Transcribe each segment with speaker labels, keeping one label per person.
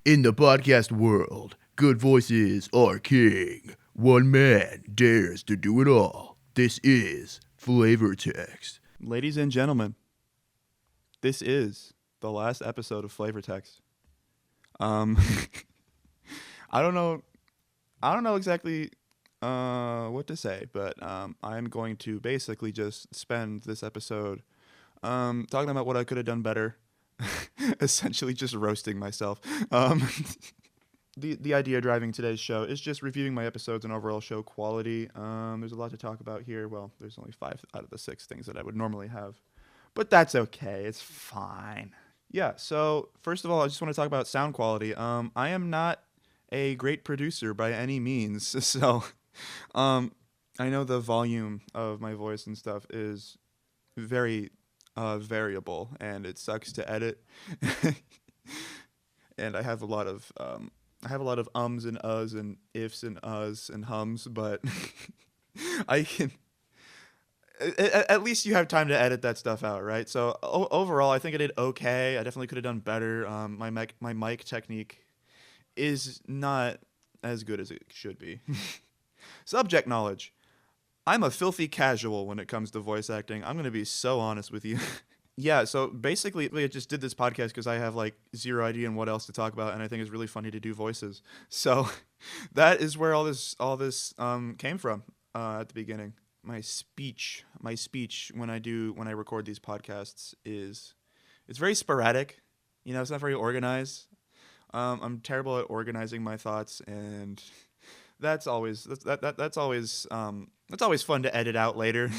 Speaker 1: In the podcast world, good voices are king. One man dares to do it all. This is FLAVORTEXT.
Speaker 2: Ladies and gentlemen, this is the last episode of FLAVORTEXT. I don't know exactly what to say, but I'm going to basically just spend this episode talking about what I could have done better. Essentially just roasting myself. The idea driving today's show is just reviewing my episodes and overall show quality. There's a lot to talk about here. Well, there's only 5 out of the 6 things that I would normally have, but that's okay. It's fine. Yeah, so first of all, I just want to talk about sound quality. I am not a great producer by any means, so I know the volume of my voice and stuff is very variable, and it sucks to edit. And I have a lot of ums and uhs and ifs and uhs and hums, but I can. At least you have time to edit that stuff out, right? So overall, I think I did okay. I definitely could have done better. My mic technique is not as good as it should be. Subject knowledge. I'm a filthy casual when it comes to voice acting. I'm going to be so honest with you. Yeah, so basically I just did this podcast because I have like zero idea on what else to talk about, and I think it's really funny to do voices. So that is where all this came from at the beginning. My speech when I record these podcasts it's very sporadic. You know, it's not very organized. I'm terrible at organizing my thoughts, and that's always fun to edit out later.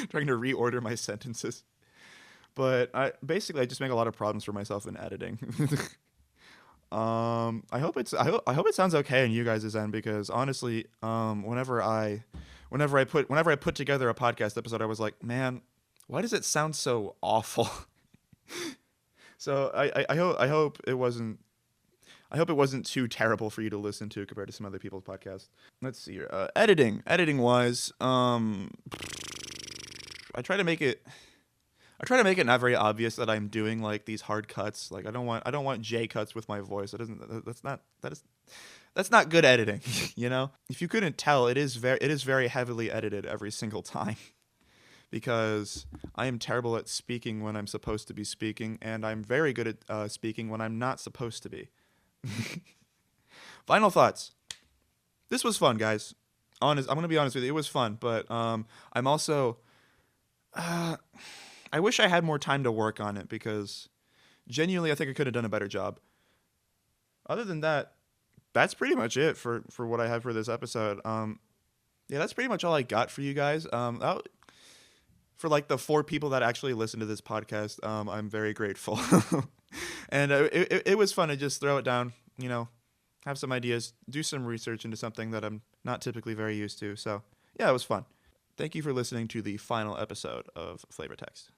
Speaker 2: Trying to reorder my sentences. But I just make a lot of problems for myself in editing. I hope it sounds okay in you guys' end, because honestly, whenever I put together a podcast episode, I was like, man, why does it sound so awful? So I hope it wasn't too terrible for you to listen to compared to some other people's podcasts. Let's see here. Editing wise, I try to make it not very obvious that I'm doing like these hard cuts. Like I don't want J cuts with my voice. That's not good editing, you know? If you couldn't tell, it is very heavily edited every single time. Because I am terrible at speaking when I'm supposed to be speaking, and I'm very good at speaking when I'm not supposed to be. Final thoughts. This was fun, guys. I'm going to be honest with you. It was fun, but I'm also I wish I had more time to work on it, because genuinely I think I could have done a better job. Other than that, that's pretty much it for what I have for this episode. Yeah, that's pretty much all I got for you guys. For like the 4 people that actually listen to this podcast, I'm very grateful. And it was fun to just throw it down, you know, have some ideas, do some research into something that I'm not typically very used to. So yeah, it was fun. Thank you for listening to the final episode of FLAVORTEXT.